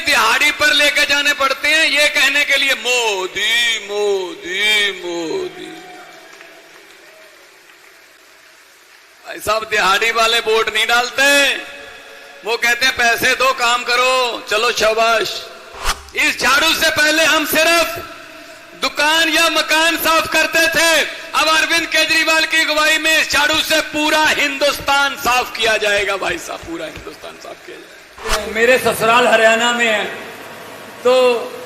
दिहाड़ी पर लेके जाने पड़ते हैं ये कहने के लिए मोदी मोदी मोदी। भाई साहब दिहाड़ी वाले वोट नहीं डालते, वो कहते हैं पैसे दो काम करो चलो शाबाश। इस झाड़ू से पहले हम सिर्फ दुकान या मकान साफ करते थे, अब अरविंद केजरीवाल की अगुवाई में इस झाड़ू से पूरा हिंदुस्तान साफ किया जाएगा। भाई साहब पूरा हिंदुस्तान साफ किया जाएगा। मेरे ससुराल हरियाणा में है तो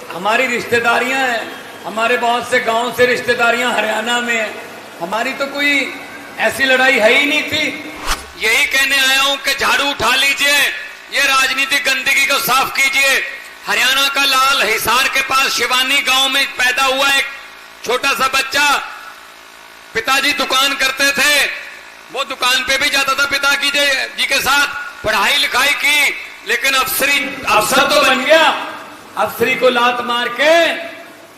हमारी रिश्तेदारियां हैं, हमारे बहुत से गांव से रिश्तेदारियां हरियाणा में है। हमारी तो कोई ऐसी लड़ाई है ही नहीं थी। यही कहने आया हूं कि झाड़ू उठा लीजिए, ये राजनीतिक गंदगी को साफ कीजिए। हरियाणा का लाल हिसार के पास शिवानी गांव में पैदा हुआ एक छोटा सा बच्चा, पिताजी दुकान करते थे, वो दुकान पे भी जाता था पिताजी जी के साथ, पढ़ाई लिखाई की, लेकिन अफसर तो बन गया। अफसरी को लात मार के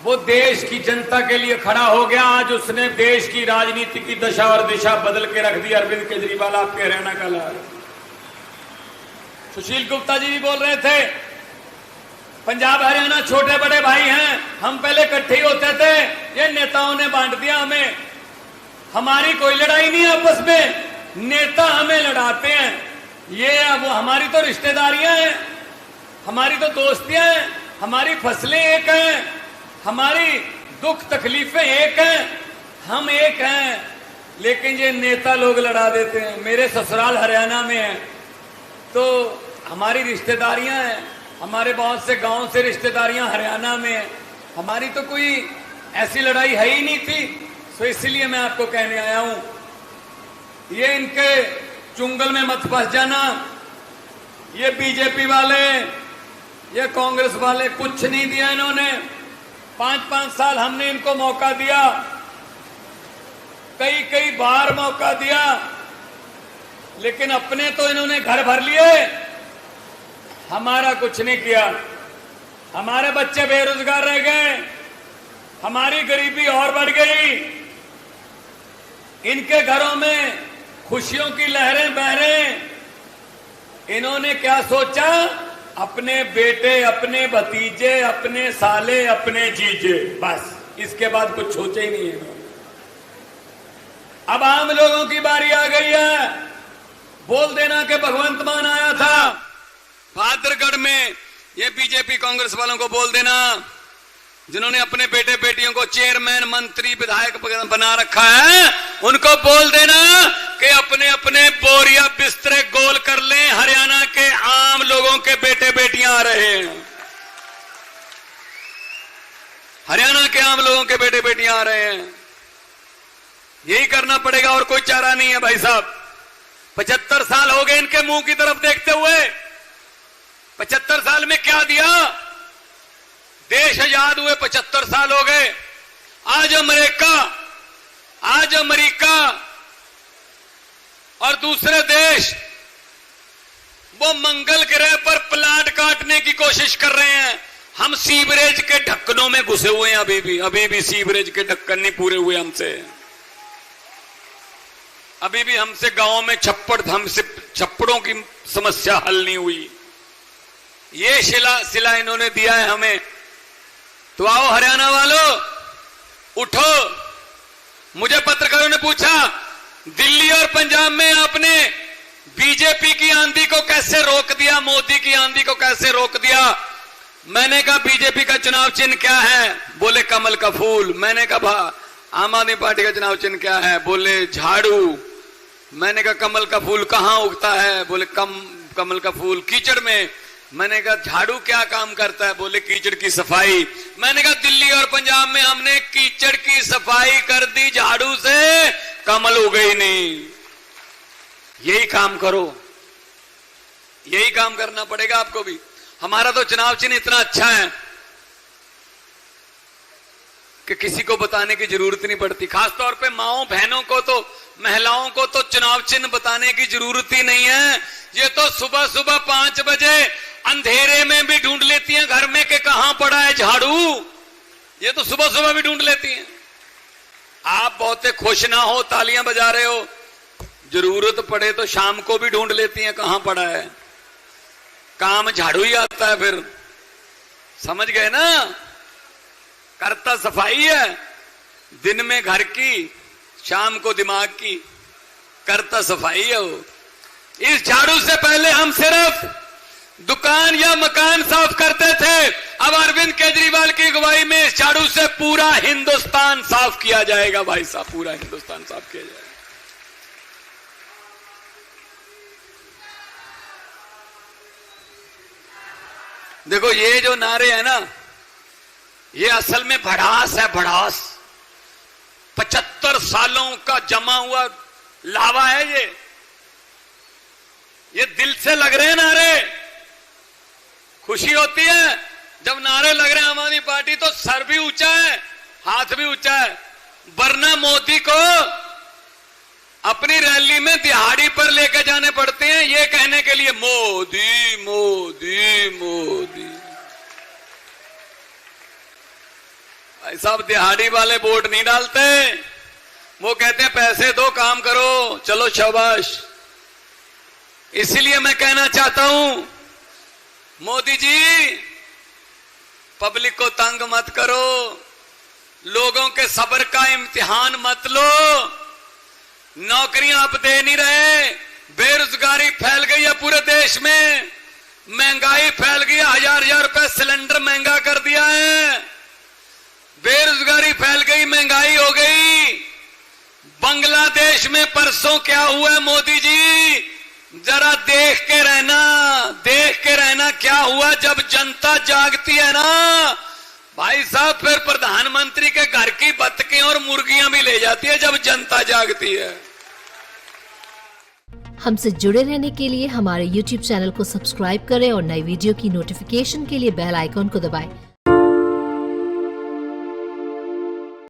वो देश की जनता के लिए खड़ा हो गया। आज उसने देश की राजनीति की दशा और दिशा बदल के रख दी। अरविंद केजरीवाल आपके हरियाणा का लाल। सुशील गुप्ता जी भी बोल रहे थे पंजाब हरियाणा छोटे बड़े भाई हैं, हम पहले इकट्ठे ही होते थे, ये नेताओं ने बांट दिया हमें। हमारी कोई लड़ाई नहीं आपस में, नेता हमें लड़ाते हैं। ये वो हमारी तो रिश्तेदारियां हैं, हमारी तो दोस्तियां हैं, हमारी फसलें एक हैं, हमारी दुख तकलीफें एक हैं, हम एक हैं, लेकिन ये नेता लोग लड़ा देते हैं। मेरे ससुराल हरियाणा में है तो हमारी रिश्तेदारियां हैं, हमारे बहुत से गांव से रिश्तेदारियां हरियाणा में है। हमारी तो कोई ऐसी लड़ाई है ही नहीं थी। तो इसलिए मैं आपको कहने आया हूं, ये इनके चुंगल में मत फंस जाना। ये बीजेपी वाले, ये कांग्रेस वाले कुछ नहीं दिया इन्होंने। 5-5 साल हमने इनको मौका दिया, कई बार मौका दिया, लेकिन अपने तो इन्होंने घर भर लिए, हमारा कुछ नहीं किया। हमारे बच्चे बेरोजगार रह गए, हमारी गरीबी और बढ़ गई। इनके घरों में खुशियों की लहरें बह रही। इन्होंने क्या सोचा, अपने बेटे, अपने भतीजे, अपने साले, अपने जीजे, बस इसके बाद कुछ सोचे ही नहीं है। अब आम लोगों की बारी आ गई है। बोल देना कि भगवंत मान आया था भादरगढ़ में, ये बीजेपी कांग्रेस वालों को बोल देना जिन्होंने अपने बेटे बेटियों को चेयरमैन, मंत्री, विधायक बना रखा है, उनको बोल देना कि अपने अपने बोरिया बिस्तरे गोल कर लें, हरियाणा के आम लोगों के बेटे बेटियां आ रहे हैं। हरियाणा के आम लोगों के बेटे बेटियां आ रहे हैं। यही करना पड़ेगा और कोई चारा नहीं है भाई साहब। 75 साल हो गए इनके मुंह की तरफ देखते हुए। 75 साल में क्या दिया? देश आजाद हुए 75 साल हो गए। आज अमेरिका और दूसरे देश वो मंगल ग्रह पर प्लांट काटने की कोशिश कर रहे हैं। हम सीवरेज के ढक्कनों में घुसे हुए हैं। अभी भी सीवरेज के ढक्कन नहीं पूरे हुए हमसे। अभी भी हमसे गांवों में छप्पड़ों की समस्या हल नहीं हुई। ये सिला इन्होंने दिया है हमें। तो आओ हरियाणा वालों, उठो। मुझे पत्रकारों ने पूछा, दिल्ली और पंजाब में आपने बीजेपी की आंधी को कैसे रोक दिया, मोदी की आंधी को कैसे रोक दिया? मैंने कहा बीजेपी का चुनाव चिन्ह क्या है? बोले कमल का फूल। मैंने कहा आम आदमी पार्टी का चुनाव चिन्ह क्या है? बोले झाड़ू। मैंने कहा कमल का फूल कहां उगता है? बोले कमल का फूल कीचड़ में। मैंने कहा झाड़ू क्या काम करता है? बोले कीचड़ की सफाई। मैंने कहा दिल्ली और पंजाब में हमने कीचड़ की सफाई कर दी झाड़ू से, कमल उगे ही नहीं। यही काम करो, यही काम करना पड़ेगा आपको भी। हमारा तो चुनाव चिन्ह इतना अच्छा है कि किसी को बताने की जरूरत नहीं पड़ती। खासतौर पे माओ बहनों को तो, महिलाओं को तो चुनाव चिन्ह बताने की जरूरत ही नहीं है। ये तो सुबह सुबह 5 बजे अंधेरे में भी ढूंढ लेती हैं घर में कि कहां पड़ा है झाड़ू। ये तो सुबह सुबह भी ढूंढ लेती हैं। आप बहुत खुश ना हो, तालियां बजा रहे हो, जरूरत पड़े तो शाम को भी ढूंढ लेती हैं कहां पड़ा है। काम झाड़ू ही आता है फिर। समझ गए ना? करता सफाई है, दिन में घर की, शाम को दिमाग की, करता सफाई है वो। इस झाड़ू से पहले हम सिर्फ दुकान या मकान साफ करते थे, अब अरविंद केजरीवाल की अगुवाई में इस झाड़ू से पूरा हिंदुस्तान साफ किया जाएगा। भाई साहब, पूरा हिंदुस्तान साफ किया जाएगा। देखो ये जो नारे हैं ना, ये असल में भड़ास है, भड़ास। 75 सालों का जमा हुआ लावा है ये दिल से लग रहे हैं नारे। खुशी होती है जब नारे लग रहे हैं आम आदमी पार्टी, तो सर भी ऊंचा है, हाथ भी ऊंचा है। वरना मोदी को अपनी रैली में दिहाड़ी पर लेकर जाने पड़ते हैं ये कहने के लिए मोदी मोदी मोदी। भाई साहब, दिहाड़ी वाले वोट नहीं डालते, वो कहते हैं पैसे दो, काम करो, चलो शाबाश। इसलिए मैं कहना चाहता हूं, मोदी जी पब्लिक को तंग मत करो, लोगों के सब्र का इम्तिहान मत लो। नौकरियां आप दे नहीं रहे, बेरोजगारी फैल गई है पूरे देश में, महंगाई फैल गई है, 1000 रुपए सिलेंडर महंगा कर दिया है, बेरोजगारी फैल गई, महंगाई हो गई। बांग्लादेश में परसों क्या हुआ है मोदी जी, जरा देख के रहना क्या हुआ। जब जनता जागती है ना भाई साहब, फिर प्रधानमंत्री के घर की बत्तखें और मुर्गियां भी ले जाती है जब जनता जागती है। हमसे जुड़े रहने के लिए हमारे YouTube चैनल को सब्सक्राइब करें और नई वीडियो की नोटिफिकेशन के लिए बेल आइकॉन को दबाएं।